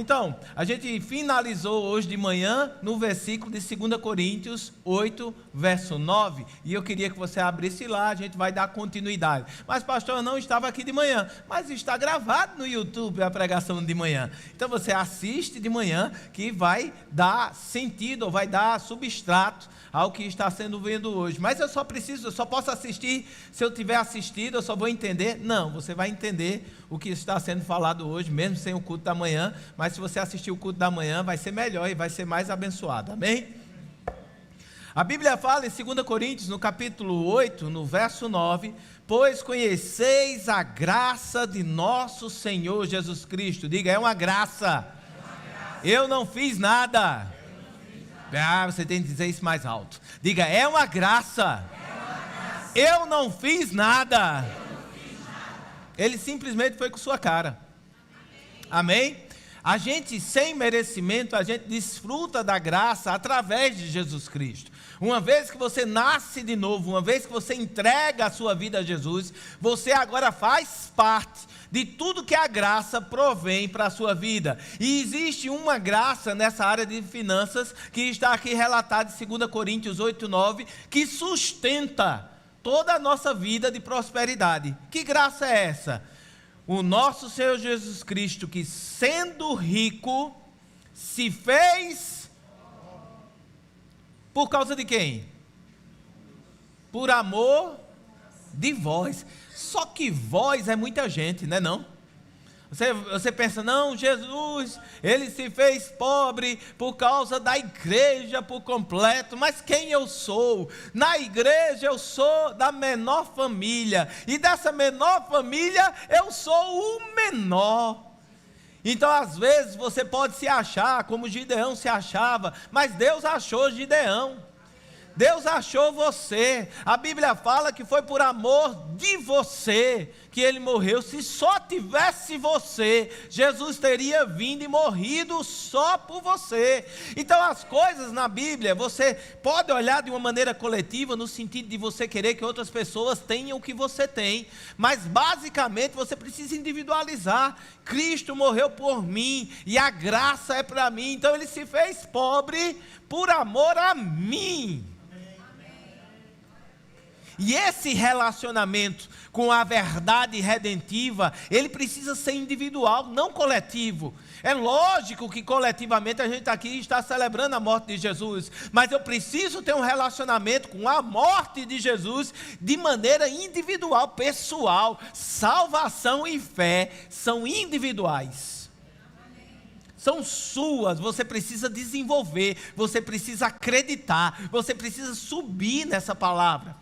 Então, a gente finalizou hoje de manhã no versículo de 2 Coríntios 8, verso 9, e eu queria que você abrisse lá, a gente vai dar continuidade. Mas pastor, eu não estava aqui de manhã, mas está gravado no YouTube a pregação de manhã. Então você assiste de manhã, que vai dar sentido, ou vai dar substrato ao que está sendo vendo hoje. Mas eu só posso assistir se eu tiver assistido, eu só vou entender? Não, você vai entender o que está sendo falado hoje, mesmo sem o culto da manhã, mas se você assistir o culto da manhã, vai ser melhor e vai ser mais abençoado, amém? A Bíblia fala em 2 Coríntios, no capítulo 8, no verso 9, pois conheceis a graça de nosso Senhor Jesus Cristo. Diga, é uma graça. Eu não fiz nada. Você tem que dizer isso mais alto. Diga, é uma graça. Eu não fiz nada. Ele simplesmente foi com sua cara. Amém? A gente, sem merecimento, a gente desfruta da graça através de Jesus Cristo. Uma vez que você nasce de novo, uma vez que você entrega a sua vida a Jesus, você agora faz parte de tudo que a graça provém para a sua vida. E existe uma graça nessa área de finanças, que está aqui relatada em 2 Coríntios 8, 9, que sustenta toda a nossa vida de prosperidade. Que graça é essa? O nosso Senhor Jesus Cristo, que sendo rico, se fez por causa de quem? Por amor de vós. Só que vós é muita gente, não é não? Você pensa, não, Jesus, ele se fez pobre por causa da igreja por completo, mas quem eu sou? Na igreja eu sou da menor família, e dessa menor família eu sou o menor. Então às vezes você pode se achar como Gideão se achava, mas Deus achou Gideão. Deus achou você. A Bíblia fala que foi por amor de você que ele morreu. Se só tivesse você, Jesus teria vindo e morrido só por você. Então as coisas na Bíblia, você pode olhar de uma maneira coletiva, no sentido de você querer que outras pessoas tenham o que você tem, mas basicamente você precisa individualizar. Cristo morreu por mim e a graça é para mim, então ele se fez pobre por amor a mim. E esse relacionamento com a verdade redentiva, ele precisa ser individual, não coletivo. É lógico que coletivamente a gente aqui está celebrando a morte de Jesus, mas eu preciso ter um relacionamento com a morte de Jesus de maneira individual, pessoal. Salvação e fé são individuais. São suas, você precisa desenvolver, você precisa acreditar, você precisa subir nessa palavra.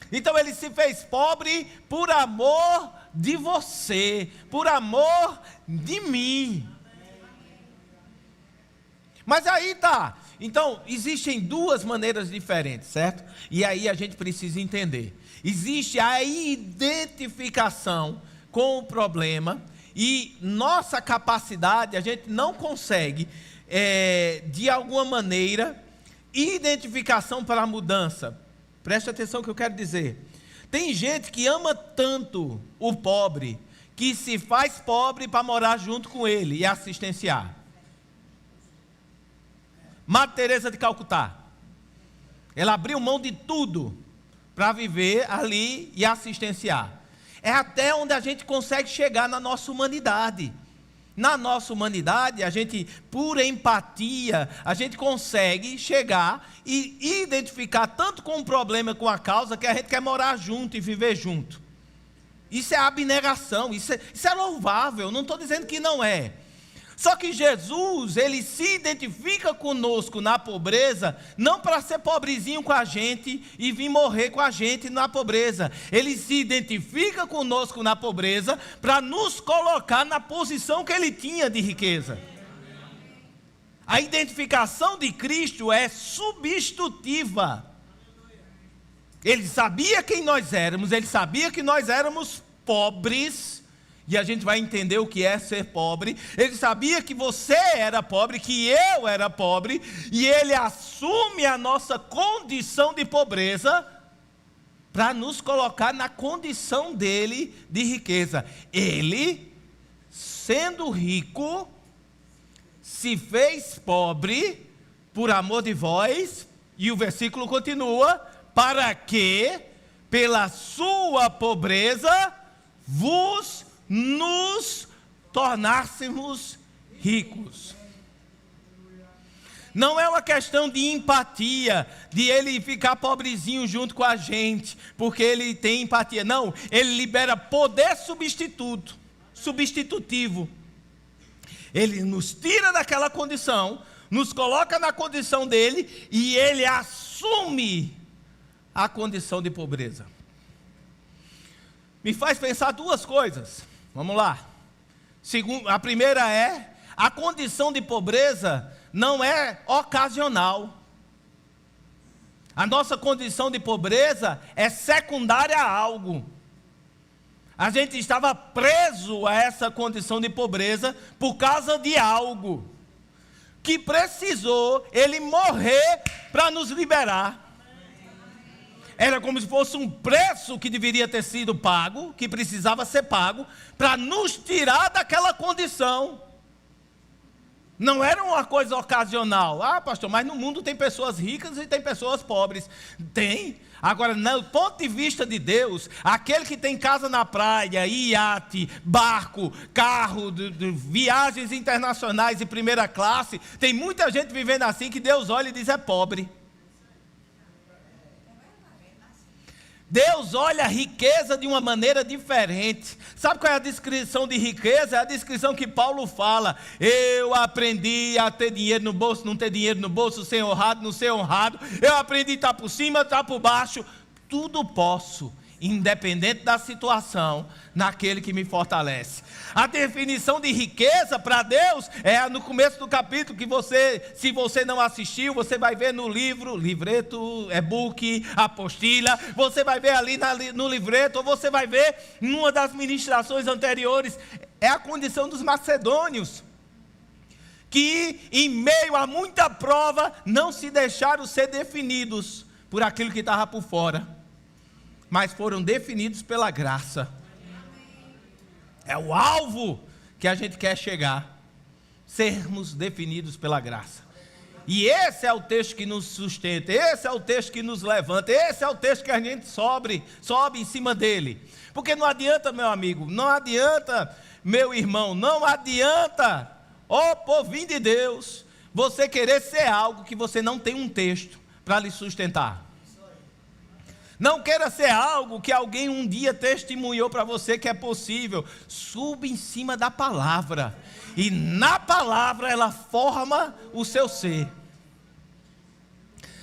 Então ele se fez pobre por amor de você, por amor de mim. Mas aí tá, então existem duas maneiras diferentes, certo? E aí a gente precisa entender. Existe a identificação com o problema e nossa capacidade, a gente não consegue, de alguma maneira, identificação para a mudança. Preste atenção no que eu quero dizer. Tem gente que ama tanto o pobre, que se faz pobre para morar junto com ele e assistenciar. Madre Teresa de Calcutá. Ela abriu mão de tudo para viver ali e assistenciar. É até onde a gente consegue chegar na nossa humanidade. Na nossa humanidade, a gente, por empatia, a gente consegue chegar e identificar tanto com o problema, com a causa, que a gente quer morar junto e viver junto. Isso é abnegação, isso é louvável, não estou dizendo que não é. Só que Jesus, ele se identifica conosco na pobreza, não para ser pobrezinho com a gente e vir morrer com a gente na pobreza. Ele se identifica conosco na pobreza para nos colocar na posição que ele tinha de riqueza. A identificação de Cristo é substitutiva. Ele sabia quem nós éramos, ele sabia que nós éramos pobres. E a gente vai entender o que é ser pobre. Ele sabia que você era pobre, que eu era pobre, e ele assume a nossa condição de pobreza para nos colocar na condição dele de riqueza. Ele, sendo rico, se fez pobre por amor de vós, e o versículo continua, para que, pela sua pobreza, nos tornássemos ricos. Não é uma questão de empatia, de ele ficar pobrezinho junto com a gente, porque ele tem empatia. Não, ele libera poder substitutivo. Ele nos tira daquela condição, nos coloca na condição dele e ele assume a condição de pobreza. Me faz pensar duas coisas. Vamos lá. A primeira é, a condição de pobreza não é ocasional. A nossa condição de pobreza é secundária a algo. A gente estava preso a essa condição de pobreza por causa de algo que precisou ele morrer para nos liberar. Era como se fosse um preço que deveria ter sido pago, que precisava ser pago, para nos tirar daquela condição. Não era uma coisa ocasional. Ah, pastor, mas no mundo tem pessoas ricas e tem pessoas pobres. Tem. Agora, no ponto de vista de Deus, aquele que tem casa na praia, iate, barco, carro, viagens internacionais de primeira classe, tem muita gente vivendo assim que Deus olha e diz é pobre. Deus olha a riqueza de uma maneira diferente. Sabe qual é a descrição de riqueza? É a descrição que Paulo fala. Eu aprendi a ter dinheiro no bolso, não ter dinheiro no bolso, ser honrado, não ser honrado. Eu aprendi a estar por cima, estar por baixo. Tudo posso, independente da situação, naquele que me fortalece. A definição de riqueza para Deus é no começo do capítulo, que você, se você não assistiu, você vai ver no livro, livreto, e-book, apostila, você vai ver ali no livreto, ou você vai ver numa das ministrações anteriores, é a condição dos macedônios, que em meio a muita prova, não se deixaram ser definidos por aquilo que estava por fora, mas foram definidos pela graça. É o alvo que a gente quer chegar, sermos definidos pela graça. E esse é o texto que nos sustenta, esse é o texto que nos levanta, esse é o texto que a gente sobe em cima dele. Porque não adianta, meu amigo, não adianta, meu irmão, não adianta, ó povinho de Deus, você querer ser algo que você não tem um texto para lhe sustentar. Não queira ser algo que alguém um dia testemunhou para você que é possível. Suba em cima da palavra. E na palavra ela forma o seu ser.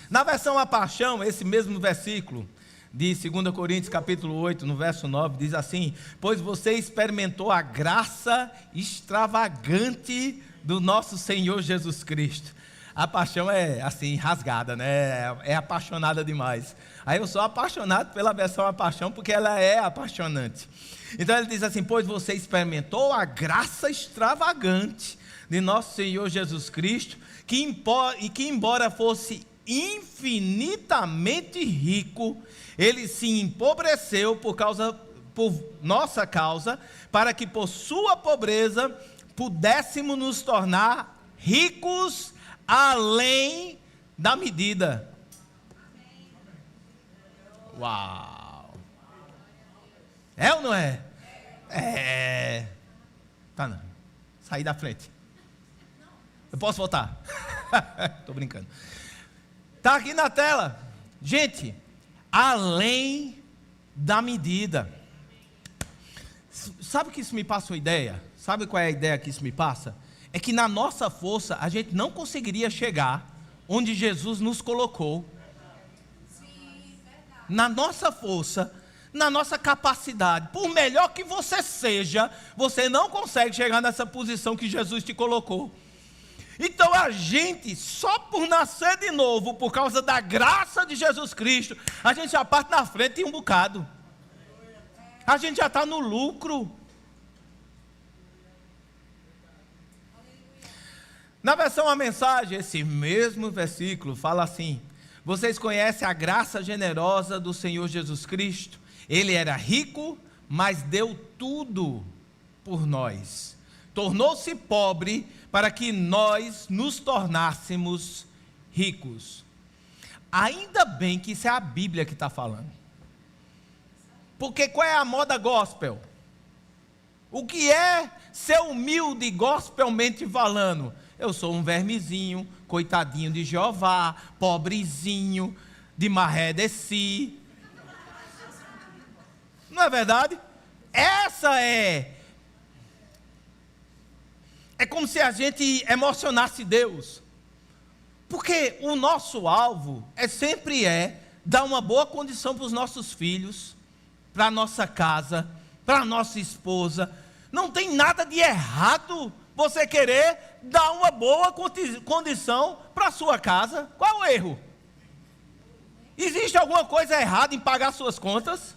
Na versão A Paixão, esse mesmo versículo de 2 Coríntios capítulo 8, no verso 9, diz assim: pois você experimentou a graça extravagante do nosso Senhor Jesus Cristo. A paixão é assim, rasgada, né? É apaixonada demais. Aí eu sou apaixonado pela versão A Paixão, porque ela é apaixonante. Então ele diz assim: pois você experimentou a graça extravagante de nosso Senhor Jesus Cristo, que embora fosse infinitamente rico, ele se empobreceu por nossa causa, para que por sua pobreza pudéssemos nos tornar ricos além da medida. Uau! É ou não é? É. Tá não. Saí da frente. Eu posso voltar? Tô brincando. Tá aqui na tela. Gente, além da medida. Sabe que isso me passa uma ideia? Sabe qual é a ideia que isso me passa? É que na nossa força a gente não conseguiria chegar onde Jesus nos colocou. Na nossa força, na nossa capacidade, por melhor que você seja, você não consegue chegar nessa posição que Jesus te colocou. Então a gente, só por nascer de novo, por causa da graça de Jesus Cristo, a gente já parte na frente um bocado. A gente já está no lucro. Na versão A Mensagem, esse mesmo versículo fala assim: vocês conhecem a graça generosa do Senhor Jesus Cristo? Ele era rico, mas deu tudo por nós. tornou-se pobre para que nós nos tornássemos ricos. Ainda bem que isso é a Bíblia que está falando. Porque qual é a moda gospel? O que é ser humilde gospelmente falando? Eu sou um vermezinho, coitadinho de Jeová, pobrezinho, de maré de si. Não é verdade? Essa é como se a gente emocionasse Deus. Porque o nosso alvo sempre dar uma boa condição para os nossos filhos, para a nossa casa, para a nossa esposa. Não tem nada de errado você querer dar uma boa condição para a sua casa. Qual é o erro? Existe alguma coisa errada em pagar suas contas?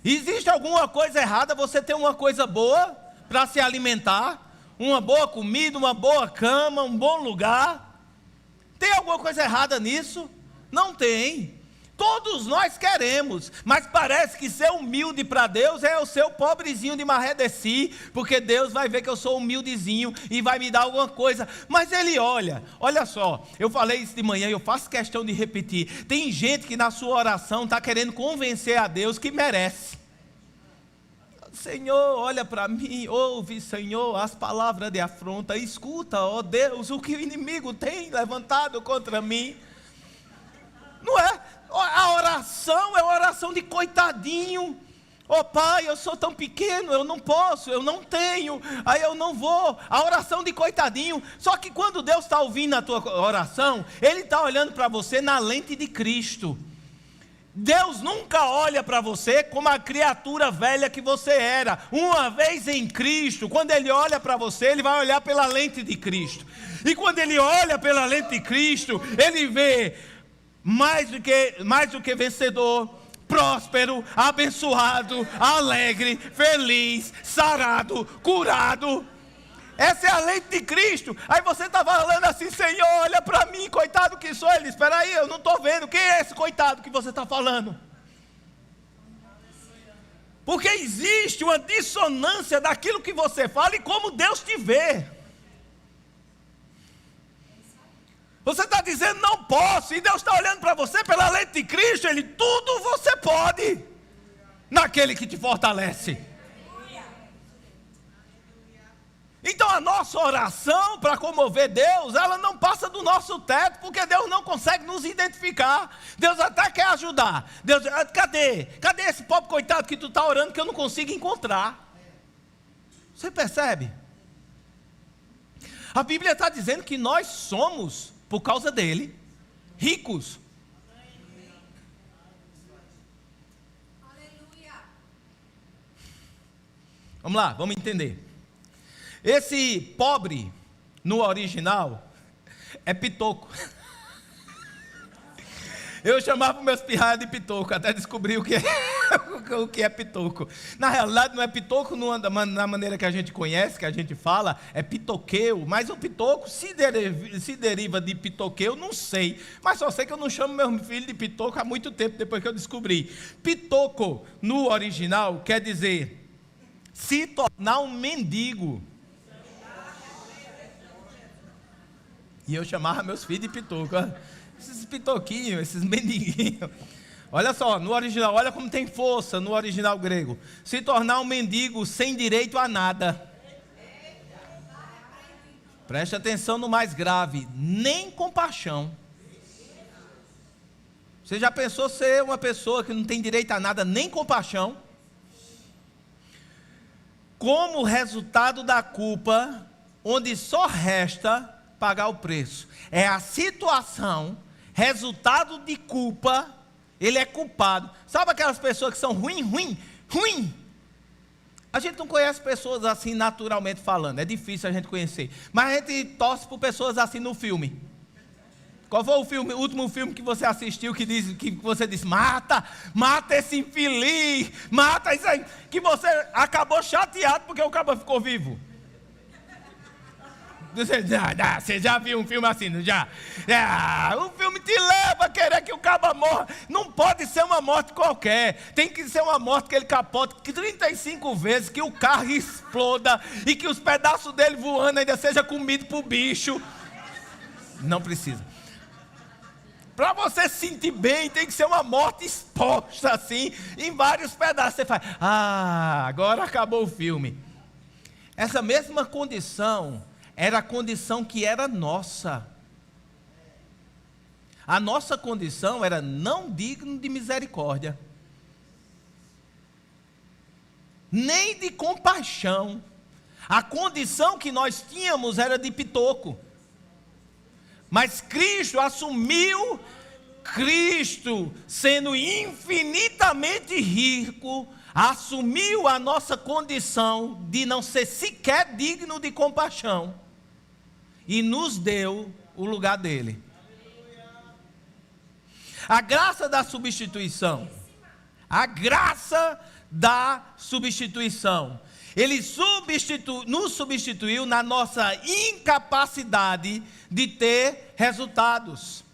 Existe alguma coisa errada você ter uma coisa boa para se alimentar? Uma boa comida, uma boa cama, um bom lugar? Tem alguma coisa errada nisso? Não tem. Todos nós queremos, mas parece que ser humilde para Deus é o seu pobrezinho de maré de si, porque Deus vai ver que eu sou humildezinho e vai me dar alguma coisa. Mas Ele olha só, eu falei isso de manhã e eu faço questão de repetir. Tem gente que na sua oração está querendo convencer a Deus que merece. Senhor, olha para mim, ouve, Senhor, as palavras de afronta, escuta, ó Deus, o que o inimigo tem levantado contra mim. Não é? A oração é uma oração de coitadinho. Ó Pai, eu sou tão pequeno, eu não posso, eu não tenho, aí eu não vou. A oração de coitadinho. Só que quando Deus está ouvindo a tua oração, Ele está olhando para você na lente de Cristo. Deus nunca olha para você como a criatura velha que você era. Uma vez em Cristo, quando Ele olha para você, Ele vai olhar pela lente de Cristo. E quando Ele olha pela lente de Cristo, Ele vê mais do que vencedor, próspero, abençoado, alegre, feliz, sarado, curado. Essa é a lente de Cristo. Aí você está falando assim: Senhor, olha para mim, coitado que sou. Ele, espera aí, eu não estou vendo. Quem é esse coitado que você está falando? Porque existe uma dissonância daquilo que você fala e como Deus te vê. Você está dizendo não posso, e Deus está olhando para você pela lente de Cristo. Ele, tudo você pode naquele que te fortalece. Então a nossa oração para comover Deus, ela não passa do nosso teto, porque Deus não consegue nos identificar. Deus até quer ajudar. Deus, cadê esse pobre coitado que tu está orando que eu não consigo encontrar? Você percebe? A Bíblia está dizendo que nós somos, por causa dele, ricos. Vamos lá, vamos entender. Esse pobre, no original, é pitoco. Eu chamava meus pirralhos de pitoco, até descobri o que é pitoco. Na realidade não é pitoco na maneira que a gente conhece, que a gente fala, é pitoqueu. Mas o pitoco se deriva de pitoqueu, não sei. Mas só sei que eu não chamo meu filho de pitoco há muito tempo, depois que eu descobri. Pitoco, no original, quer dizer se tornar um mendigo. E eu chamava meus filhos de pitoco. Esses pitoquinhos, esses mendiguinhos. Olha só, no original, olha como tem força no original grego. Se tornar um mendigo sem direito a nada. Preste atenção no mais grave. Nem compaixão. Você já pensou ser uma pessoa que não tem direito a nada, nem compaixão? Como resultado da culpa, onde só resta pagar o preço. É a situação, resultado de culpa, ele é culpado. Sabe aquelas pessoas que são ruim? A gente não conhece pessoas assim naturalmente falando, é difícil a gente conhecer. Mas a gente torce por pessoas assim no filme. Qual foi o último filme que você assistiu que você disse, mata esse infeliz, mata isso aí, que você acabou chateado porque o cara ficou vivo? Você já viu um filme assim, não já? O filme te leva a querer que o caba morra. Não pode ser uma morte qualquer. Tem que ser uma morte que ele capote 35 vezes, que o carro exploda e que os pedaços dele voando ainda seja comido por bicho. Não precisa. Para você se sentir bem, tem que ser uma morte exposta assim, em vários pedaços. Você faz, agora acabou o filme. Essa mesma condição era a condição que era nossa. A nossa condição era não digno de misericórdia, nem de compaixão. A condição que nós tínhamos era de pitoco. Mas Cristo assumiu, Cristo sendo infinitamente rico, assumiu a nossa condição de não ser sequer digno de compaixão e nos deu o lugar dele. A graça da substituição. A graça da substituição. Ele nos substituiu na nossa incapacidade de ter resultados.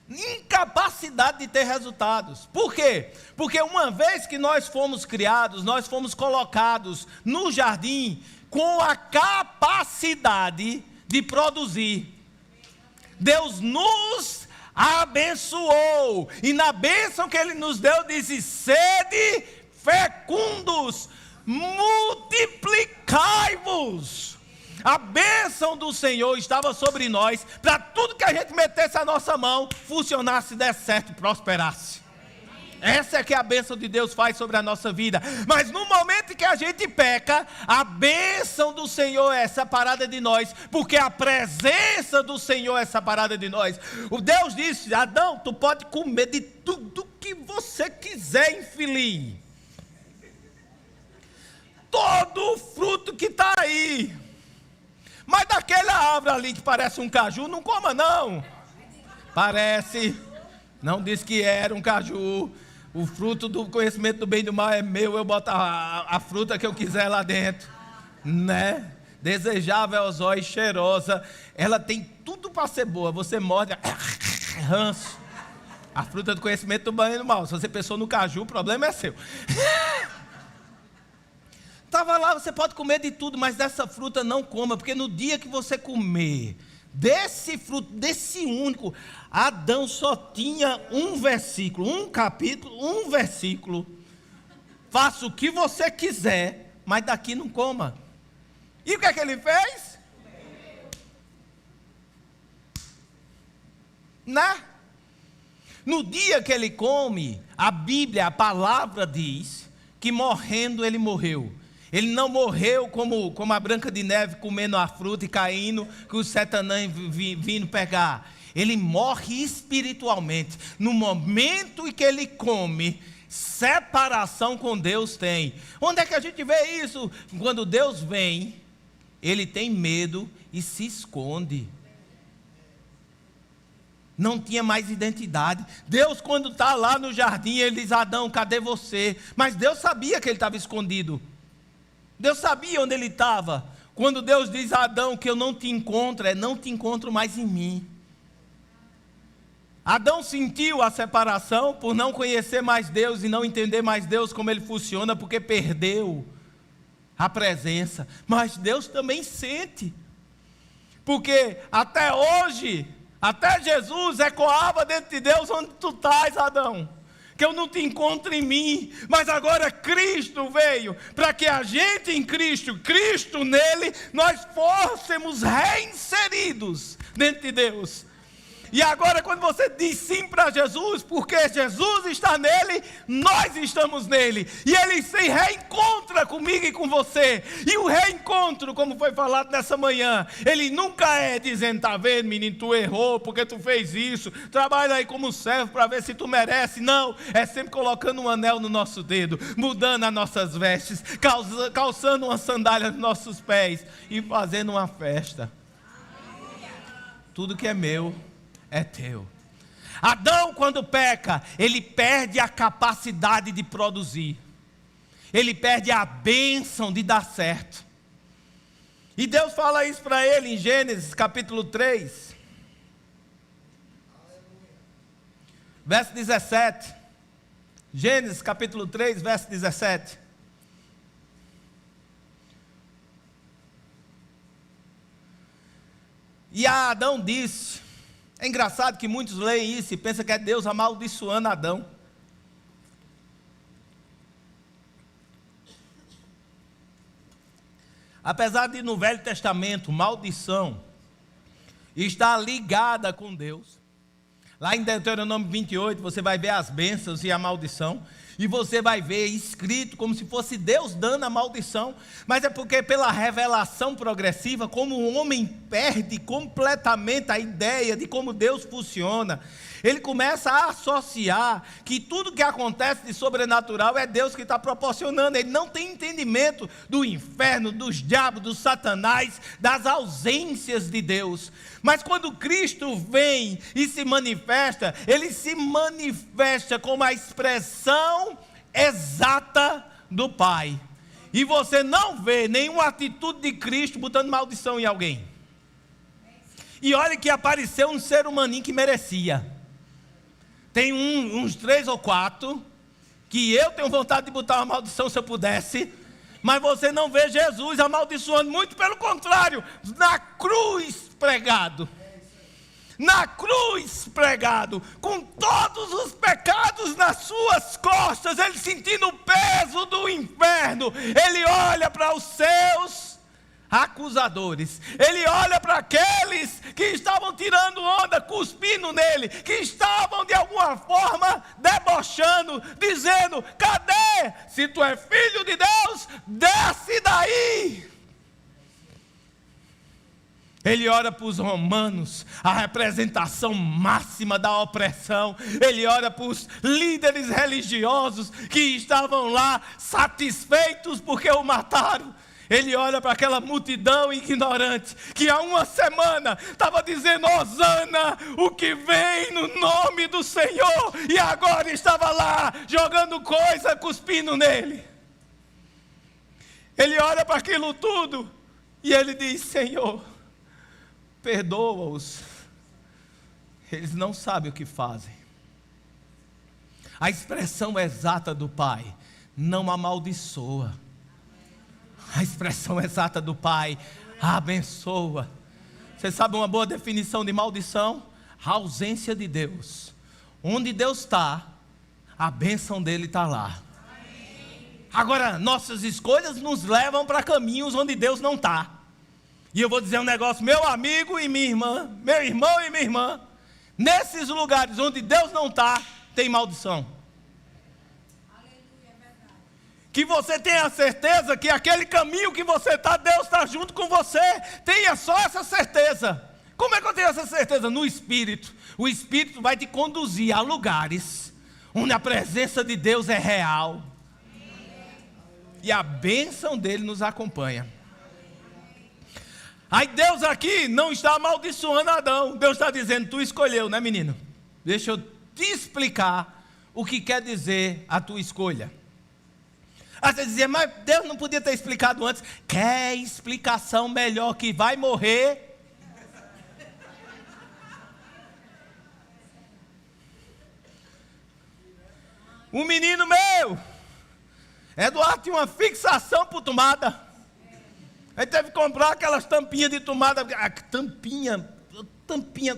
Incapacidade de ter resultados. Por quê? Porque uma vez que nós fomos criados, nós fomos colocados no jardim com a capacidade de produzir. Deus nos abençoou, e na bênção que Ele nos deu, disse: sede fecundos, multiplicai-vos. A bênção do Senhor estava sobre nós, para tudo que a gente metesse a nossa mão, funcionasse, desse certo, prosperasse. Essa é que a bênção de Deus faz sobre a nossa vida. Mas no momento em que a gente peca, a bênção do Senhor é separada de nós, porque a presença do Senhor é separada de nós. O Deus disse: Adão, tu pode comer de tudo que você quiser, infeliz. Todo o fruto que está aí. Mas daquela árvore ali que parece um caju, não coma não. Parece. Não disse que era um caju. O fruto do conhecimento do bem e do mal é meu. Eu boto a fruta que eu quiser lá dentro, né? Desejável aos olhos, cheirosa. Ela tem tudo para ser boa. Você morde, ranço. A fruta do conhecimento do bem e do mal. Se você pensou no caju, o problema é seu. Estava lá, você pode comer de tudo, mas dessa fruta não coma, porque no dia que você comer desse fruto, desse único, Adão só tinha um versículo, um capítulo, um versículo: faça o que você quiser, mas daqui não coma. E o que é que ele fez? Né? No dia que ele come, a Bíblia, a palavra diz que morrendo ele morreu. Ele não morreu como a Branca de Neve comendo a fruta e caindo, que os satanás vindo pegar. Ele morre espiritualmente. No momento em que ele come, separação com Deus tem. Onde é que a gente vê isso? Quando Deus vem, ele tem medo e se esconde. Não tinha mais identidade. Deus, quando está lá no jardim, ele diz: Adão, cadê você? Mas Deus sabia que ele estava escondido. Deus sabia onde ele estava. Quando Deus diz a Adão que eu não te encontro, não te encontro mais em mim. Adão sentiu a separação por não conhecer mais Deus e não entender mais Deus, como ele funciona, porque perdeu a presença. Mas Deus também sente, porque até hoje, até Jesus ecoava dentro de Deus: onde tu estás, Adão? Que eu não te encontro em mim. Mas agora Cristo veio para que a gente em Cristo, Cristo nele, nós fôssemos reinseridos dentro de Deus. E agora, quando você diz sim para Jesus, porque Jesus está nele, nós estamos nele, e ele se reencontra comigo e com você. E o reencontro, como foi falado nessa manhã, ele nunca é dizendo: tá vendo, menino, tu errou porque tu fez isso, trabalha aí como servo para ver se tu merece. Não, é sempre colocando um anel no nosso dedo, mudando as nossas vestes, calçando uma sandália nos nossos pés e fazendo uma festa. Tudo que é meu é teu. Adão, quando peca, ele perde a capacidade de produzir. Ele perde a bênção de dar certo. E Deus fala isso para ele em Gênesis capítulo 3, verso 17. Gênesis capítulo 3, verso 17. E a Adão disse, é engraçado que muitos leem isso e pensam que é Deus amaldiçoando Adão. Apesar de no Velho Testamento, maldição está ligada com Deus. Lá em Deuteronômio 28, você vai ver as bênçãos e a maldição. E você vai ver escrito como se fosse Deus dando a maldição. Mas é porque pela revelação progressiva, como o homem perde completamente a ideia de como Deus funciona, ele começa a associar que tudo que acontece de sobrenatural é Deus que está proporcionando. Ele não tem entendimento do inferno, dos diabos, do Satanás, das ausências de Deus. Mas quando Cristo vem e se manifesta, ele se manifesta como a expressão exata do Pai. E você não vê nenhuma atitude de Cristo botando maldição em alguém. E olha que apareceu um ser humaninho que merecia. Tem uns 3 ou 4 que eu tenho vontade de botar uma maldição se eu pudesse, mas você não vê Jesus amaldiçoando, muito pelo contrário, na cruz pregado. Na cruz pregado, com todos os pecados nas suas costas, ele sentindo o peso do inferno, ele olha para os seus acusadores, ele olha para aqueles que estavam tirando onda, cuspindo nele, que estavam de alguma forma debochando, dizendo: cadê? Se tu é filho de Deus, desce daí. Ele olha para os romanos, a representação máxima da opressão. Ele olha para os líderes religiosos que estavam lá satisfeitos porque o mataram. Ele olha para aquela multidão ignorante que há uma semana estava dizendo: Hosana, o que vem no nome do Senhor, e agora estava lá jogando coisa, cuspindo nele. Ele olha para aquilo tudo e ele diz: Senhor, perdoa-os, eles não sabem o que fazem. A expressão exata do Pai não amaldiçoa. A expressão exata do Pai abençoa. Você sabe uma boa definição de maldição? A ausência de Deus. Onde Deus está, a bênção dele está lá. Agora, nossas escolhas nos levam para caminhos onde Deus não está. E eu vou dizer um negócio, meu amigo e minha irmã, meu irmão e minha irmã, nesses lugares onde Deus não está, tem maldição. Que você tenha certeza que aquele caminho que você está, Deus está junto com você. Tenha só essa certeza. Como é que eu tenho essa certeza? No Espírito. O Espírito vai te conduzir a lugares onde a presença de Deus é real. E a bênção dele nos acompanha. Aí Deus aqui não está amaldiçoando Adão. Deus está dizendo: tu escolheu, né, menino? Deixa eu te explicar o que quer dizer a tua escolha. Aí você dizia: mas Deus não podia ter explicado antes. Quer explicação melhor que vai morrer? Um menino meu, Eduardo, tinha uma fixação por tomada. Ele teve que comprar aquelas tampinhas de tomada. A tampinha,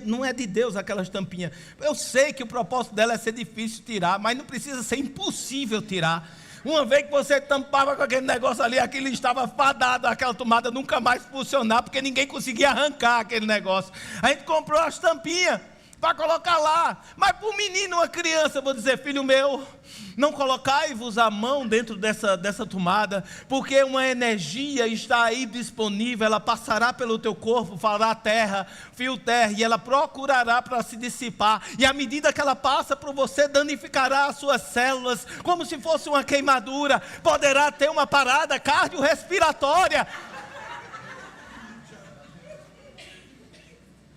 não é de Deus aquelas tampinhas. Eu sei que o propósito dela é ser difícil tirar, mas não precisa ser impossível tirar. Uma vez que você tampava com aquele negócio ali, aquilo estava fadado, aquela tomada nunca mais funcionar, porque ninguém conseguia arrancar aquele negócio. A gente comprou as tampinhas para colocar lá. Mas para um menino, uma criança, eu vou dizer: filho meu, não colocai-vos a mão dentro dessa tomada, porque uma energia está aí disponível, ela passará pelo teu corpo, fará terra, fio terra, e ela procurará para se dissipar, e à medida que ela passa por você, danificará as suas células, como se fosse uma queimadura, poderá ter uma parada cardiorrespiratória.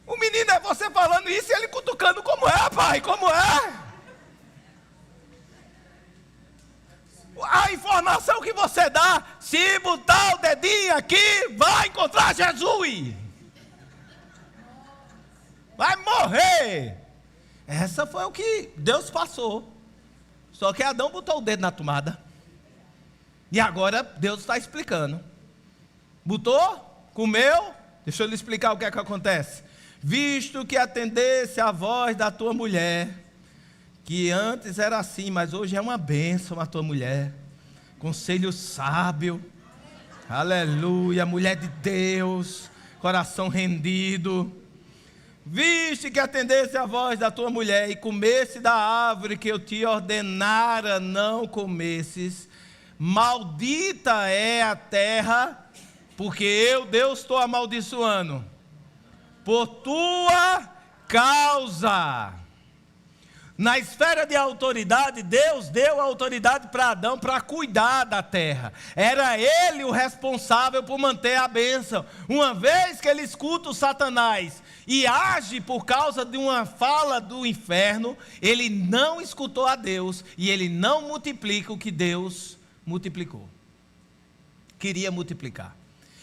O menino, é você falando isso e ele cutucando: como é, pai, como é? A informação que você você dá, se botar o dedinho aqui, vai encontrar Jesus. Vai morrer. Essa foi o que Deus passou. Só que Adão botou o dedo na tomada. E agora Deus está explicando. Botou, comeu, deixa eu lhe explicar o que é que acontece. Visto que atendesse a voz da tua mulher, que antes era assim, mas hoje é uma bênção a tua mulher. Conselho sábio. Aleluia, mulher de Deus, coração rendido. Viste que atendesse a voz da tua mulher e comesse da árvore que eu te ordenara não comesses, maldita é a terra, porque eu, Deus, estou amaldiçoando, por tua causa. Na esfera de autoridade, Deus deu autoridade para Adão para cuidar da terra. Era ele o responsável por manter a bênção. Uma vez que ele escuta o Satanás e age por causa de uma fala do inferno, ele não escutou a Deus e ele não multiplica o que Deus multiplicou. Queria multiplicar.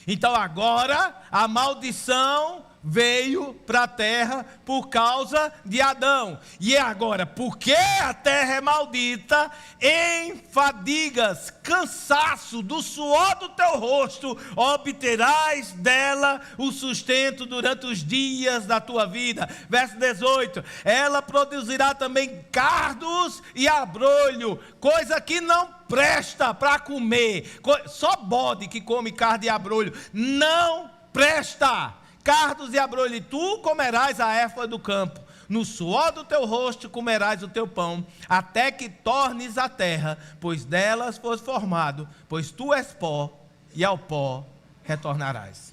Então agora a maldição veio para a terra por causa de Adão. E agora, porque a terra é maldita, em fadigas, cansaço do suor do teu rosto, obterás dela o sustento durante os dias da tua vida. Verso 18, ela produzirá também cardos e abrolho, coisa que não presta para comer. Só bode que come carne e abrolho não presta. Cardos e abrolho, e tu comerás a erva do campo, no suor do teu rosto comerás o teu pão, até que tornes a terra, pois delas foste formado, pois tu és pó, e ao pó retornarás.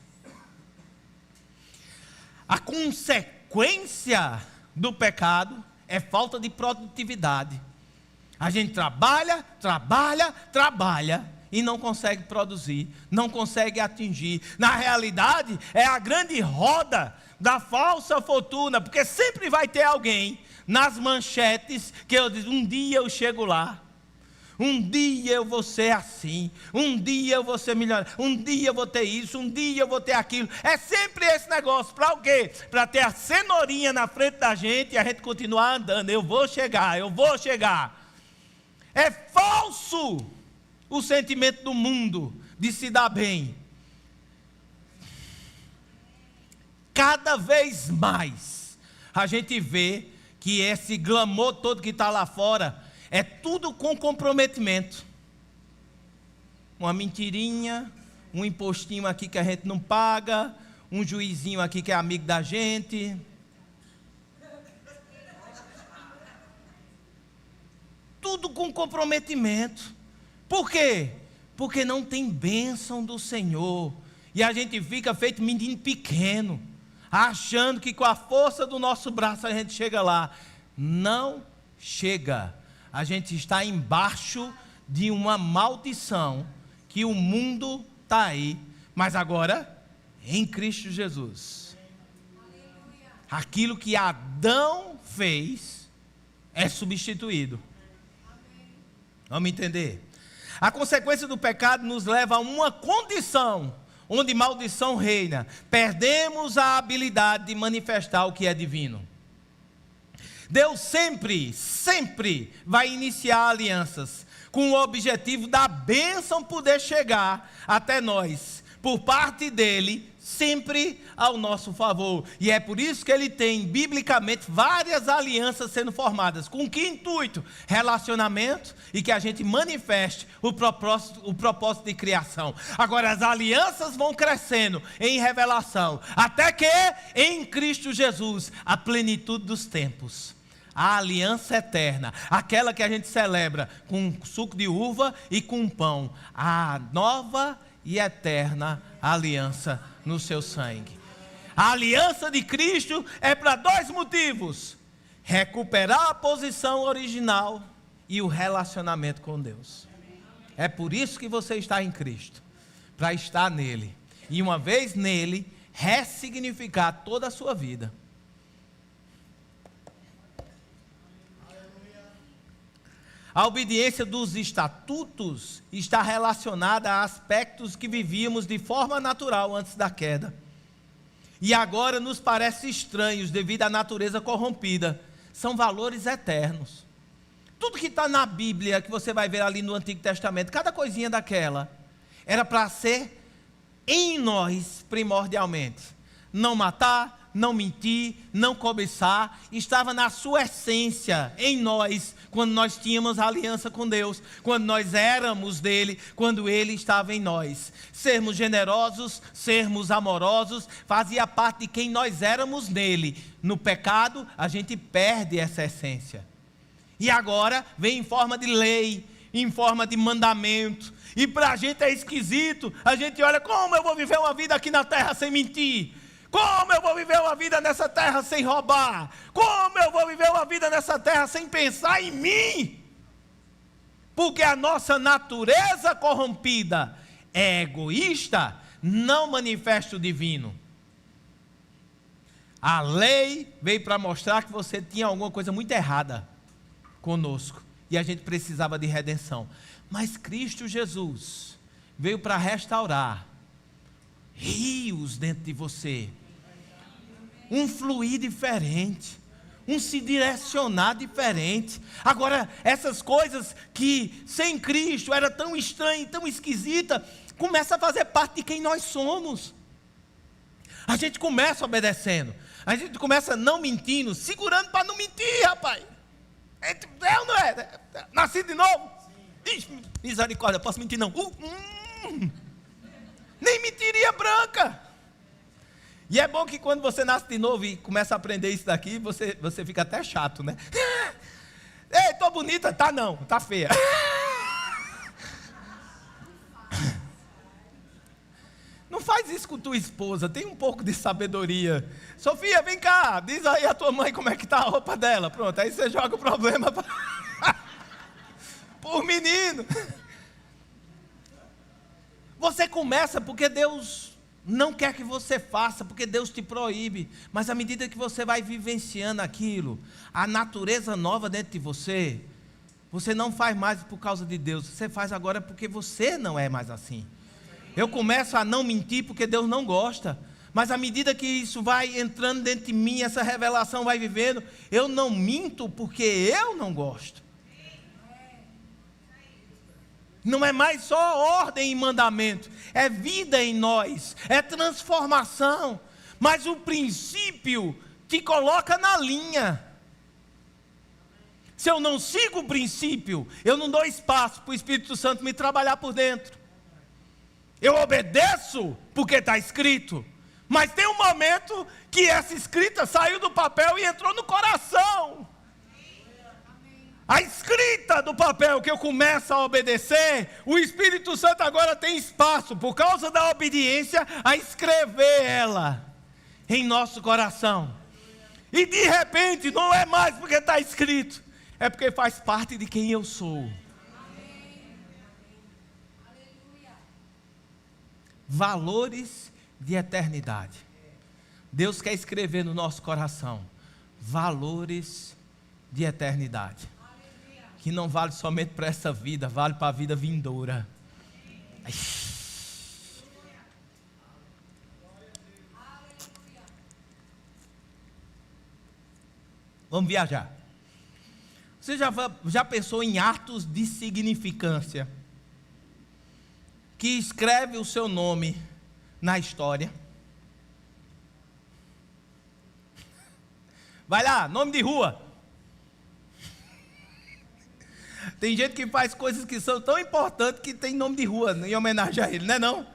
A consequência do pecado é falta de produtividade. A gente trabalha e não consegue produzir, não consegue atingir. Na realidade, é a grande roda da falsa fortuna, porque sempre vai ter alguém nas manchetes que eu digo, um dia eu chego lá, um dia eu vou ser assim, um dia eu vou ser melhor, um dia eu vou ter isso, um dia eu vou ter aquilo. É sempre esse negócio, para o quê? Para ter a cenourinha na frente da gente e a gente continuar andando, eu vou chegar. É falso o sentimento do mundo de se dar bem. Cada vez mais a gente vê que esse glamour todo que está lá fora é tudo com comprometimento. Uma mentirinha, um impostinho aqui que a gente não paga, um juizinho aqui que é amigo da gente. Tudo com comprometimento. Por quê? Porque não tem bênção do Senhor. E a gente fica feito menino pequeno, achando que com a força do nosso braço a gente chega lá. Não chega. A gente está embaixo de uma maldição que o mundo está aí. Mas agora, em Cristo Jesus. Aquilo que Adão fez é substituído. Vamos entender? A consequência do pecado nos leva a uma condição onde maldição reina. Perdemos a habilidade de manifestar o que é divino. Deus sempre vai iniciar alianças com o objetivo da bênção poder chegar até nós, por parte dele, sempre ao nosso favor. E é por isso que ele tem, biblicamente, várias alianças sendo formadas. Com que intuito? Relacionamento e que a gente manifeste o propósito de criação. Agora, as alianças vão crescendo em revelação, até que, em Cristo Jesus, a plenitude dos tempos. A aliança eterna, aquela que a gente celebra com suco de uva e com pão. A nova e eterna aliança no seu sangue. A aliança de Cristo é para dois motivos: recuperar a posição original e o relacionamento com Deus. É por isso que você está em Cristo, para estar nele, e uma vez nele, ressignificar toda a sua vida. A obediência dos estatutos está relacionada a aspectos que vivíamos de forma natural antes da queda. E agora nos parece estranhos devido à natureza corrompida. São valores eternos. Tudo que está na Bíblia, que você vai ver ali no Antigo Testamento, cada coisinha daquela, era para ser em nós primordialmente. Não matar, não mentir, não cobiçar, estava na sua essência, em nós, quando nós tínhamos aliança com Deus, quando nós éramos dele, quando ele estava em nós. Sermos generosos, sermos amorosos, fazia parte de quem nós éramos nele. No pecado, a gente perde essa essência. E agora vem em forma de lei, em forma de mandamento. E para a gente é esquisito. A gente olha, como eu vou viver uma vida aqui na terra sem mentir? Como eu vou viver uma vida nessa terra sem roubar? Como eu vou viver uma vida nessa terra sem pensar em mim? Porque a nossa natureza corrompida é egoísta, não manifesta o divino. A lei veio para mostrar que você tinha alguma coisa muito errada conosco, e a gente precisava de redenção. Mas Cristo Jesus veio para restaurar rios dentro de você, um fluir diferente, um se direcionar diferente. Agora, essas coisas que sem Cristo era tão estranha e tão esquisita, começa a fazer parte de quem nós somos. A gente começa obedecendo, a gente começa não mentindo, segurando para não mentir, rapaz. É ou não é? Nascido de novo? Ixi, misericórdia, posso mentir não? Nem mentiria branca. E é bom que quando você nasce de novo e começa a aprender isso daqui, você fica até chato, né? Ei, tô bonita? Tá não, tá feia. Não faz isso com tua esposa, tem um pouco de sabedoria. Sofia, vem cá, diz aí a tua mãe como é que está a roupa dela. Pronto, aí você joga o problema por menino. Você começa porque Deus não quer que você faça, porque Deus te proíbe. Mas à medida que você vai vivenciando aquilo, a natureza nova dentro de você, você não faz mais por causa de Deus, você faz agora porque você não é mais assim. Eu começo a não mentir porque Deus não gosta. Mas à medida que isso vai entrando dentro de mim, essa revelação vai vivendo, eu não minto porque eu não gosto. Não é mais só ordem e mandamento, é vida em nós, é transformação. Mas o princípio te coloca na linha. Se eu não sigo o princípio, eu não dou espaço para o Espírito Santo me trabalhar por dentro. Eu obedeço porque está escrito, mas tem um momento que essa escrita saiu do papel e entrou no coração. A escrita do papel que eu começo a obedecer, o Espírito Santo agora tem espaço, por causa da obediência, a escrever ela em nosso coração. E de repente não é mais porque está escrito, é porque faz parte de quem eu sou. Valores de eternidade. Deus quer escrever no nosso coração valores de eternidade, que não vale somente para essa vida, vale para a vida vindoura. Vamos viajar. Você já pensou em atos de significância que escreve o seu nome na história? Vai lá, nome de rua. Tem gente que faz coisas que são tão importantes que tem nome de rua em homenagem a ele, não é não?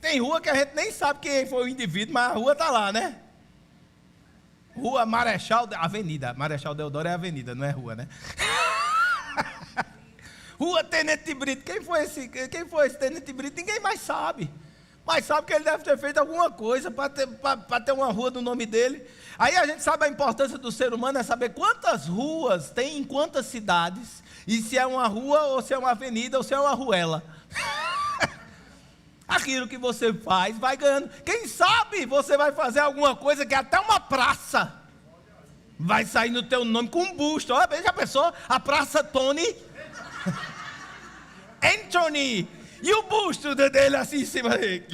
Tem rua que a gente nem sabe quem foi o indivíduo, mas a rua está lá, né? Rua Marechal, Avenida Marechal Deodoro é avenida, não é rua, né? Rua Tenente Brito, quem foi esse Tenente Brito? Ninguém mais sabe. Mas sabe que ele deve ter feito alguma coisa para ter uma rua do nome dele. Aí a gente sabe a importância do ser humano, é saber quantas ruas tem em quantas cidades, e se é uma rua, ou se é uma avenida, ou se é uma ruela. Aquilo que você faz, vai ganhando. Quem sabe você vai fazer alguma coisa que até uma praça vai sair no teu nome com um busto. Olha, já pensou? A Praça Tony Anthony! E o busto dele assim em cima dele.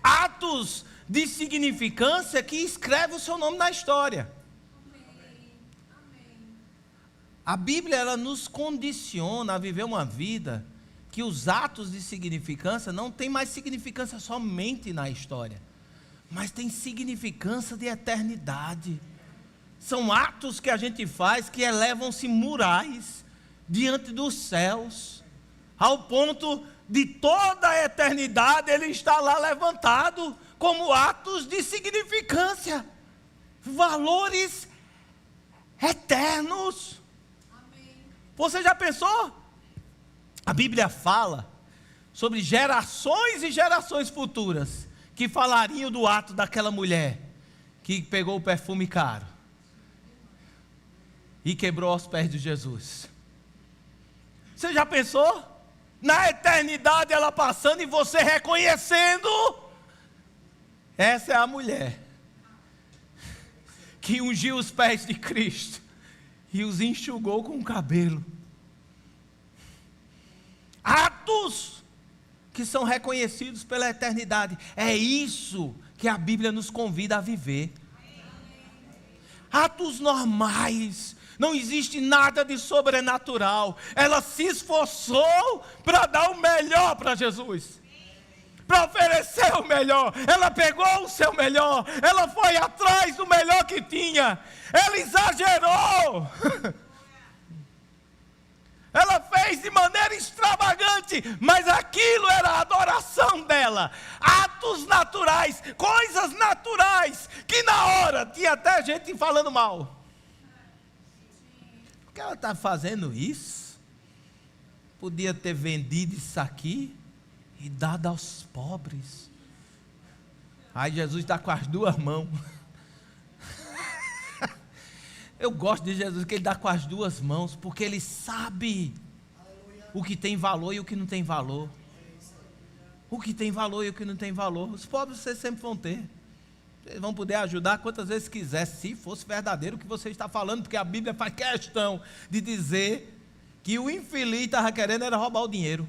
Atos de significância que escreve o seu nome na história. A Bíblia, ela nos condiciona a viver uma vida que os atos de significância não tem mais significância somente na história, mas tem significância de eternidade. São atos que a gente faz que elevam-se murais diante dos céus, ao ponto de toda a eternidade ele está lá levantado como atos de significância, valores eternos. Você já pensou? A Bíblia fala sobre gerações e gerações futuras que falariam do ato daquela mulher que pegou o perfume caro e quebrou aos pés de Jesus. Você já pensou? Na eternidade ela passando e você reconhecendo. Essa é a mulher que ungiu os pés de Cristo e os enxugou com o cabelo. Atos que são reconhecidos pela eternidade. É isso que a Bíblia nos convida a viver. Atos normais. Não existe nada de sobrenatural. Ela se esforçou para dar o melhor para Jesus, para oferecer o melhor. Ela pegou o seu melhor. Ela foi atrás do melhor que tinha. Ela exagerou. Ela fez de maneira extravagante, mas aquilo era a adoração dela. Atos naturais, coisas naturais, que na hora tinha até gente falando mal. Por que ela está fazendo isso? Podia ter vendido isso aqui e dado aos pobres. Aí Jesus está com as duas mãos. Eu gosto de Jesus, que ele dá com as duas mãos, porque ele sabe o que tem valor e o que não tem valor. O que tem valor e o que não tem valor. Os pobres vocês sempre vão ter. Vocês vão poder ajudar quantas vezes quiser, se fosse verdadeiro o que você está falando, porque a Bíblia faz questão de dizer que o infeliz estava querendo era roubar o dinheiro.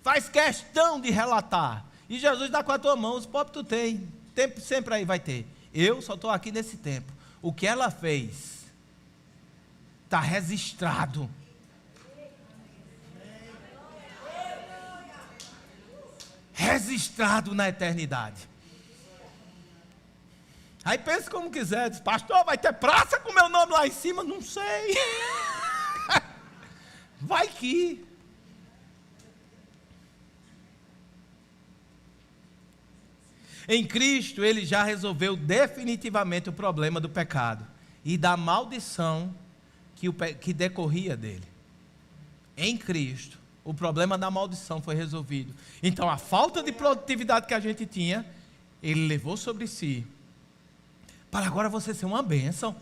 Faz questão de relatar. E Jesus dá com a tua mão, os pobres tu tem. Tempo sempre aí vai ter. Eu só estou aqui nesse tempo. O que ela fez está registrado. Registrado na eternidade. Aí pense como quiser. Diz, pastor, vai ter praça com meu nome lá em cima? Não sei. Vai que. Em Cristo, ele já resolveu definitivamente o problema do pecado e da maldição que decorria dele. Em Cristo, o problema da maldição foi resolvido. Então, a falta de produtividade que a gente tinha, ele levou sobre si, para agora você ser uma bênção.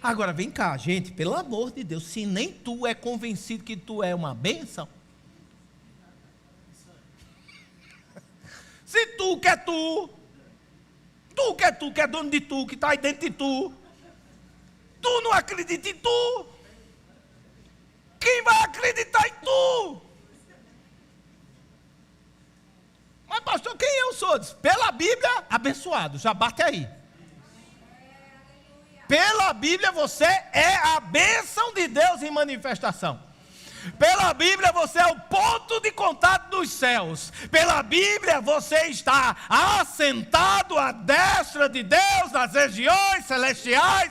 Agora, vem cá, gente, pelo amor de Deus, se nem tu é convencido que tu é uma bênção, se tu que é tu que é dono de tu, que está aí dentro de tu não acredita em tu, quem vai acreditar em tu? Mas pastor, quem eu sou? Diz, pela Bíblia, abençoado, já bate aí. Pela Bíblia você é a bênção de Deus em manifestação. Pela Bíblia você é o ponto de contato dos céus. Pela Bíblia você está assentado à destra de Deus nas regiões celestiais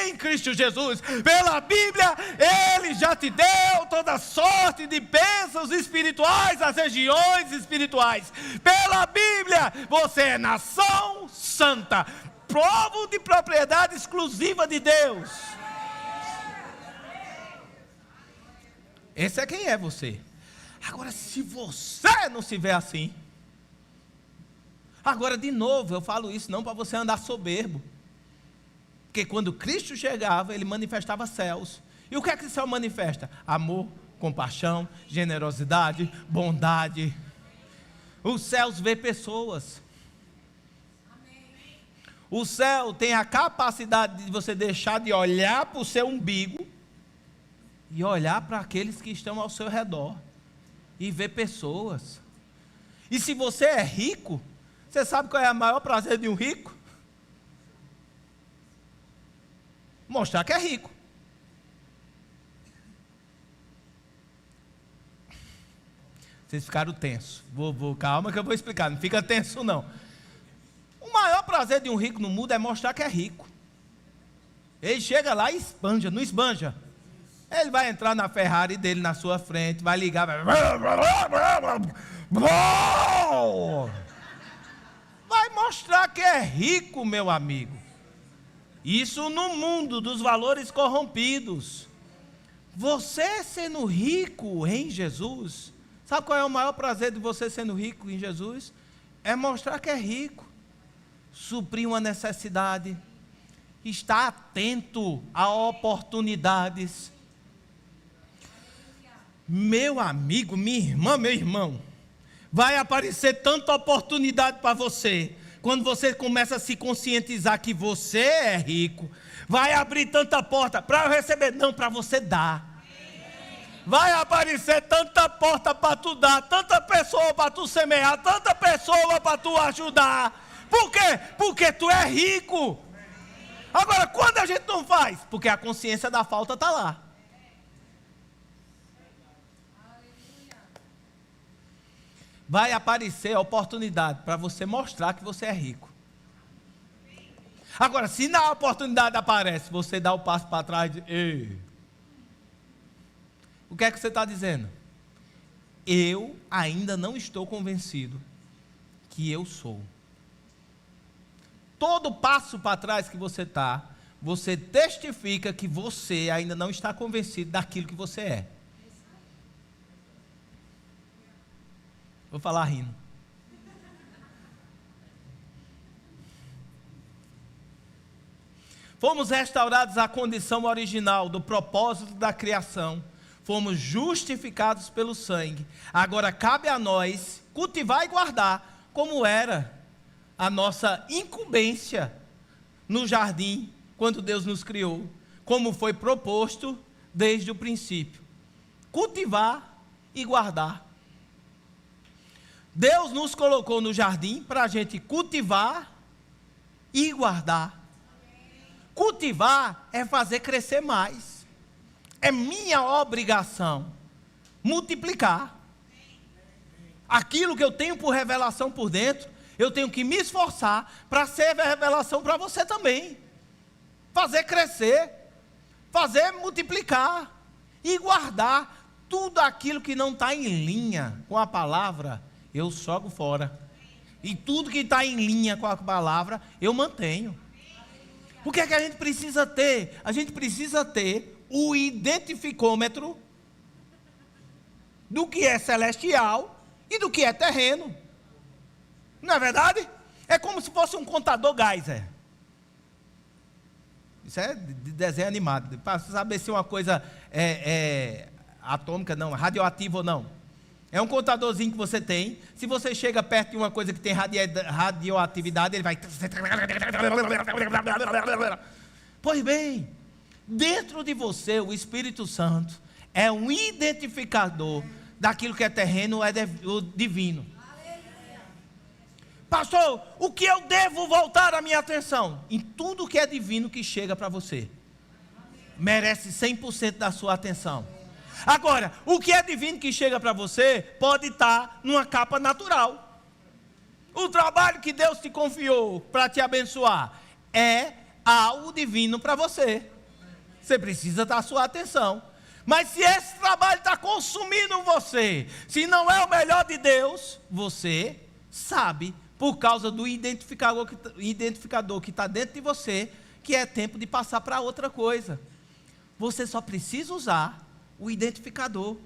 em Cristo Jesus. Pela Bíblia Ele já te deu toda sorte de bênçãos espirituais nas regiões espirituais. Pela Bíblia você é nação santa, povo de propriedade exclusiva de Deus. Esse é quem é você. Agora, se você não se vê assim, agora de novo, eu falo isso não para você andar soberbo, porque quando Cristo chegava, Ele manifestava céus. E o que é que o céu manifesta? Amor, compaixão, generosidade, bondade. Os céus vê pessoas. O céu tem a capacidade de você deixar de olhar para o seu umbigo e olhar para aqueles que estão ao seu redor e ver pessoas. E se você é rico, você sabe qual é o maior prazer de um rico? Mostrar que é rico. Vocês ficaram tensos. Calma que eu vou explicar, não fica tenso não. O maior prazer de um rico no mundo é mostrar que é rico. Ele chega lá e esbanja, não esbanja. Ele vai entrar na Ferrari dele na sua frente, vai ligar, vai mostrar que é rico, meu amigo. Isso no mundo dos valores corrompidos. Você sendo rico em Jesus, sabe qual é o maior prazer de você sendo rico em Jesus? É mostrar que é rico, suprir uma necessidade, estar atento a oportunidades. Meu amigo, minha irmã, meu irmão, vai aparecer tanta oportunidade para você, quando você começa a se conscientizar que você é rico, vai abrir tanta porta para eu receber, não, para você dar. Vai aparecer tanta porta para tu dar, tanta pessoa para tu semear, tanta pessoa para tu ajudar. Por quê? Porque tu é rico. Agora, quando a gente não faz? Porque a consciência da falta está lá. Vai aparecer a oportunidade para você mostrar que você é rico. Agora, se na oportunidade aparece, você dá o passo para trás e ei. O que é que você está dizendo? Eu ainda não estou convencido que eu sou. Todo passo para trás que você está, você testifica que você ainda não está convencido daquilo que você é. Vou falar rindo. Fomos restaurados à condição original do propósito da criação. Fomos justificados pelo sangue. Agora cabe a nós cultivar e guardar, como era a nossa incumbência no jardim, quando Deus nos criou, como foi proposto desde o princípio. Cultivar e guardar. Deus nos colocou no jardim para a gente cultivar e guardar. Cultivar é fazer crescer mais. É minha obrigação multiplicar. Aquilo que eu tenho por revelação por dentro, eu tenho que me esforçar para ser revelação para você também. Fazer crescer, fazer multiplicar e guardar tudo aquilo que não está em linha com a palavra. Eu jogo fora. E tudo que está em linha com a palavra, eu mantenho. O que é que a gente precisa ter? A gente precisa ter o identificômetro do que é celestial e do que é terreno. Não é verdade? É como se fosse um contador Geiser. Isso é de desenho animado. Para saber se uma coisa é atômica, não, radioativa ou não. É um contadorzinho que você tem. Se você chega perto de uma coisa que tem radioatividade, ele vai... Pois bem, dentro de você, o Espírito Santo é um identificador daquilo que é terreno ou é divino. Pastor, o que eu devo voltar a minha atenção? Em tudo que é divino que chega para você. Merece 100% da sua atenção. Agora, o que é divino que chega para você pode estar numa capa natural. O trabalho que Deus te confiou para te abençoar é algo divino para você. Você precisa dar sua atenção. Mas se esse trabalho está consumindo você, se não é o melhor de Deus, você sabe, por causa do identificador que está dentro de você, que é tempo de passar para outra coisa. Você só precisa usar o identificador.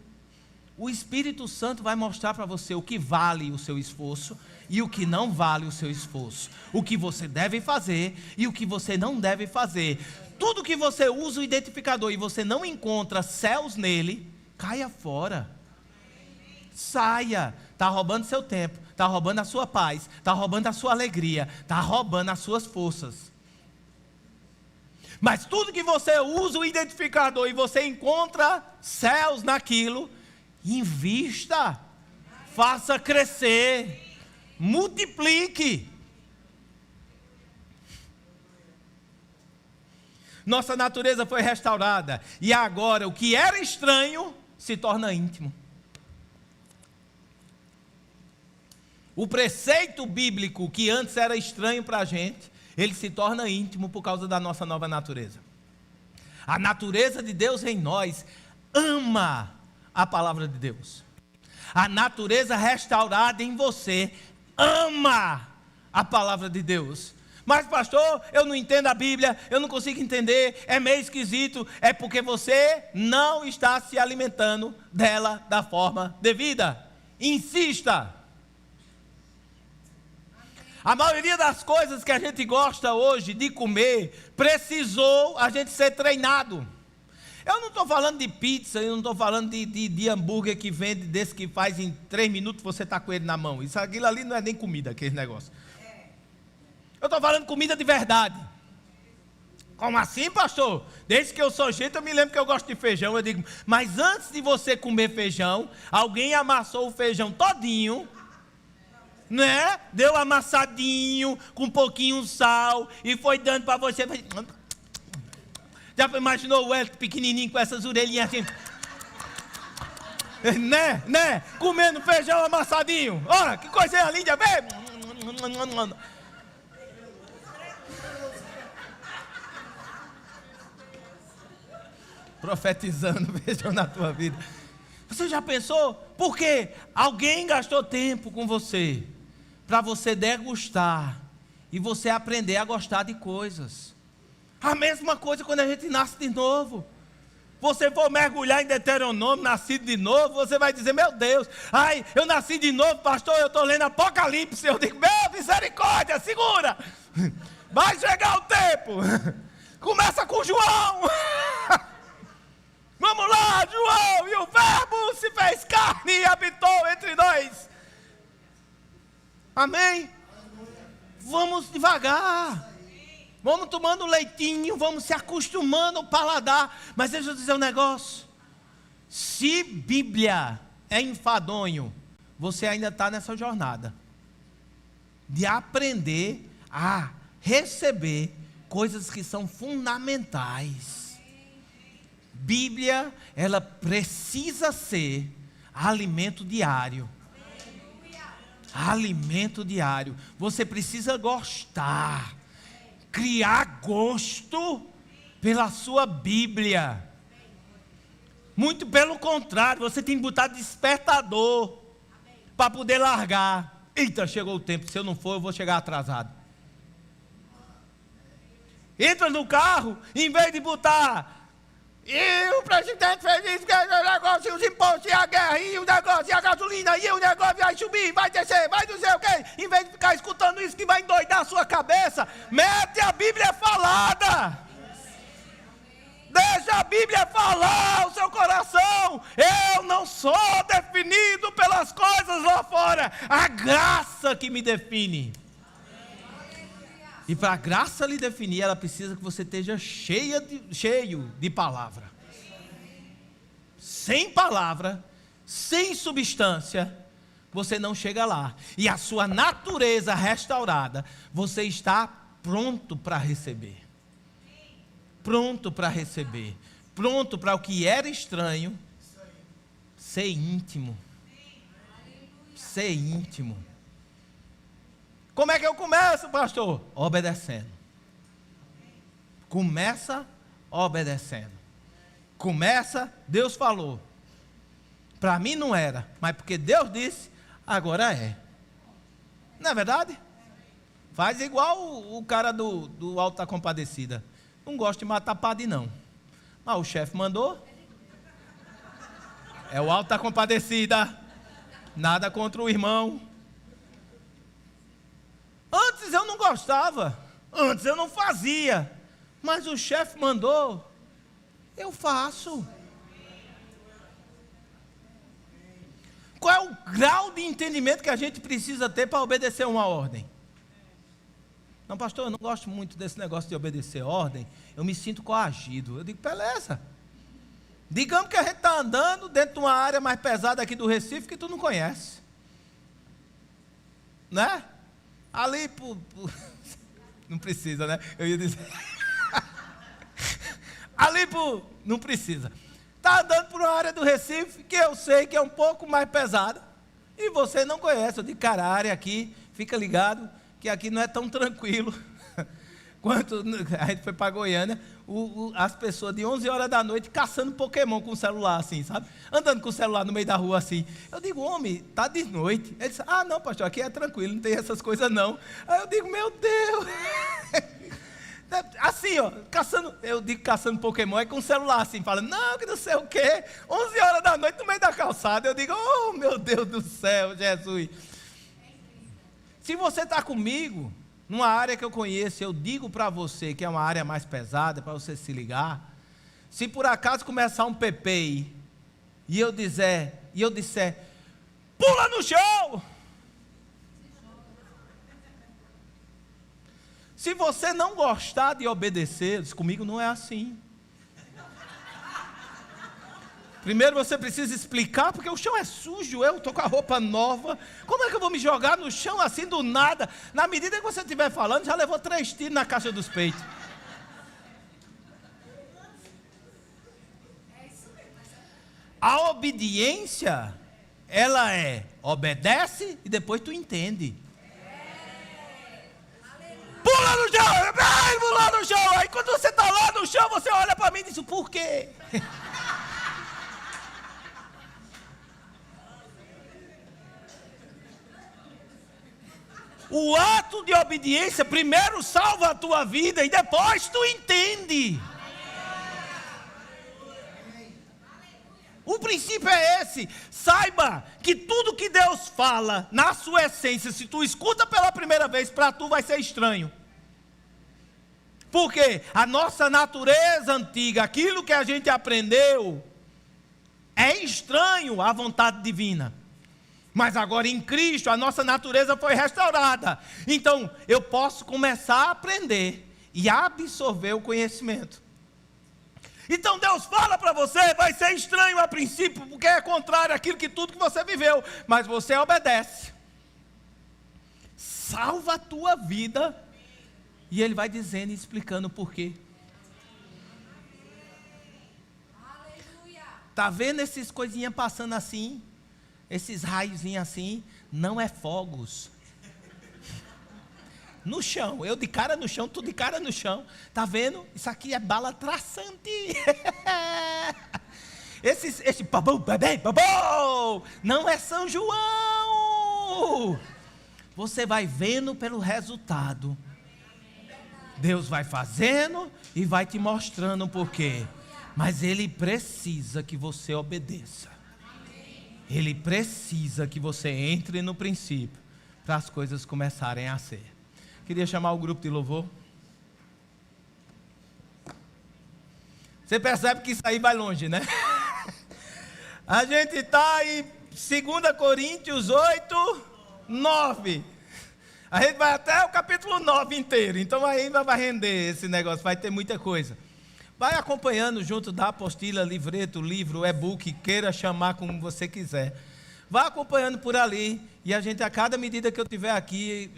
O Espírito Santo vai mostrar para você o que vale o seu esforço e o que não vale o seu esforço. O que você deve fazer e o que você não deve fazer. Tudo que você usa o identificador e você não encontra céus nele, caia fora. Saia. está roubando seu tempo, está roubando a sua paz, está roubando a sua alegria, está roubando as suas forças. Mas tudo que você usa o identificador e você encontra céus naquilo, invista, faça crescer, multiplique. Nossa natureza foi restaurada e agora o que era estranho se torna íntimo. O preceito bíblico que antes era estranho para a gente, ele se torna íntimo por causa da nossa nova natureza. A natureza de Deus em nós ama a palavra de Deus. A natureza restaurada em você ama a palavra de Deus. Mas pastor, eu não entendo a Bíblia, eu não consigo entender, é meio esquisito. É porque você não está se alimentando dela da forma devida. Insista. A maioria das coisas que a gente gosta hoje de comer, precisou a gente ser treinado. Eu não estou falando de pizza, eu não estou falando de hambúrguer que vende, desse que faz em 3 minutos você está com ele na mão. Aquilo ali não é nem comida, aquele negócio. Eu estou falando comida de verdade. Como assim, pastor? Desde que eu sou gente, eu me lembro que eu gosto de feijão. Eu digo, mas antes de você comer feijão, alguém amassou o feijão todinho, né? Deu amassadinho, com um pouquinho de sal, e foi dando para você. Já imaginou o Hélio pequenininho com essas orelhinhas assim? Né? Comendo feijão amassadinho. Olha, que coisinha linda, vê? Profetizando, vejam na tua vida. Você já pensou? Porque alguém gastou tempo com você, para você degustar, e você aprender a gostar de coisas. A mesma coisa quando a gente nasce de novo. Você for mergulhar em Deuteronômio, nascido de novo, você vai dizer, meu Deus, ai, eu nasci de novo, pastor, eu estou lendo Apocalipse. Eu digo, meu, misericórdia, segura. Vai chegar o tempo. Começa com João. Vamos lá, João, e o verbo se fez carne e habitou entre nós. Amém? Vamos devagar. Vamos tomando leitinho, vamos se acostumando ao paladar. Mas deixa eu dizer um negócio. Se Bíblia é enfadonho, você ainda está nessa jornada de aprender a receber coisas que são fundamentais. Bíblia, ela precisa ser alimento diário. Alimento diário. Você precisa gostar, criar gosto pela sua Bíblia. Muito pelo contrário, você tem que botar despertador para poder largar. Eita, chegou o tempo, se eu não for, eu vou chegar atrasado. Entra no carro, em vez de botar... E o presidente fez isso, que o negócio, os impostos, e a guerra, e o negócio, e a gasolina, e o negócio vai subir, vai descer, vai não sei o quê. Em vez de ficar escutando isso que vai endoidar a sua cabeça, mete a Bíblia falada. Deixa a Bíblia falar o seu coração. Eu não sou definido pelas coisas lá fora. A graça que me define. E para a graça lhe definir, ela precisa que você esteja cheio de palavra. Sem palavra, sem substância, você não chega lá. E a sua natureza restaurada, você está pronto para receber. Pronto para receber. Pronto para o que era estranho, ser íntimo. Ser íntimo. Como é que eu começo, pastor? Obedecendo. Começa obedecendo. Começa, Deus falou. Para mim não era, mas porque Deus disse, agora é. Não é verdade? Faz igual o cara do Alto da Compadecida. Não gosta de matar padre não. Mas o chefe mandou. É o Alto da Compadecida. Nada contra o irmão. Antes eu não gostava, antes eu não fazia, mas o chefe mandou, eu faço. Qual é o grau de entendimento que a gente precisa ter para obedecer uma ordem. Não, pastor, eu não gosto muito desse negócio de obedecer ordem, eu me sinto coagido. Eu digo, beleza. Digamos que a gente está andando dentro de uma área mais pesada aqui do Recife que tu não conhece. Né? Ali não precisa, né? Eu ia dizer. Não precisa. Está andando por uma área do Recife que eu sei que é um pouco mais pesada. E você não conhece. Eu digo, cara, a área aqui, fica ligado, que aqui não é tão tranquilo. Quanto a gente foi para Goiânia, as pessoas de 11 horas da noite caçando Pokémon com o celular assim, sabe? Andando com o celular no meio da rua assim. Eu digo, homem, tá de noite. Ele disse, não, pastor, aqui é tranquilo, não tem essas coisas não. Aí eu digo, meu Deus. Assim, ó, caçando Pokémon, é com o celular assim, falando, não, que não sei o quê. 11 horas da noite no meio da calçada. Eu digo, oh, meu Deus do céu, Jesus. Se você está comigo, numa área que eu conheço, eu digo para você que é uma área mais pesada, para você se ligar. Se por acaso começar um PPI e eu disser, pula no chão. Se você não gostar de obedecer, comigo não é assim. Primeiro você precisa explicar, porque o chão é sujo, eu estou com a roupa nova. Como é que eu vou me jogar no chão assim do nada? Na medida que você estiver falando, já levou 3 tiros na caixa dos peitos. A obediência, ela obedece e depois tu entende. Pula no chão, pula no chão. Aí quando você está lá no chão, você olha para mim e diz, por quê? O ato de obediência primeiro salva a tua vida e depois tu entende. O princípio é esse. Saiba que tudo que Deus fala, na sua essência, se tu escuta pela primeira vez, para tu vai ser estranho. Porque a nossa natureza antiga, aquilo que a gente aprendeu, é estranho à vontade divina. Mas agora em Cristo a nossa natureza foi restaurada. Então eu posso começar a aprender e absorver o conhecimento. Então Deus fala para você, vai ser estranho a princípio, porque é contrário àquilo que tudo que você viveu, mas você obedece. Salva a tua vida. E Ele vai dizendo e explicando o porquê. Está vendo essas coisinhas passando assim? Esses raiozinhos assim? Não é fogos. No chão, eu de cara no chão, tu de cara no chão. Tá vendo? Isso aqui é bala traçante. Esse babou, bebê, babou. Não é São João. Você vai vendo pelo resultado. Deus vai fazendo e vai te mostrando o porquê. Mas Ele precisa que você obedeça. Ele precisa que você entre no princípio para as coisas começarem a ser. Queria chamar o grupo de louvor. Você percebe que isso aí vai longe, né? A gente está em 2 Coríntios 8, 9. A gente vai até o capítulo 9 inteiro. Então ainda vai render esse negócio, vai ter muita coisa. Vai acompanhando junto da apostila, livreto, livro, e-book, queira chamar como você quiser. Vai acompanhando por ali, e a gente, a cada medida que eu tiver aqui,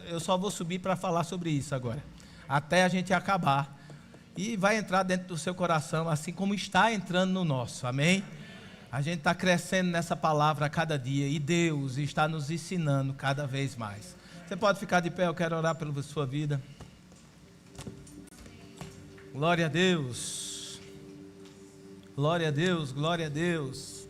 eu só vou subir para falar sobre isso agora, até a gente acabar, e vai entrar dentro do seu coração, assim como está entrando no nosso, amém? A gente está crescendo nessa palavra a cada dia, e Deus está nos ensinando cada vez mais. Você pode ficar de pé, eu quero orar pela sua vida. Glória a Deus, glória a Deus, glória a Deus.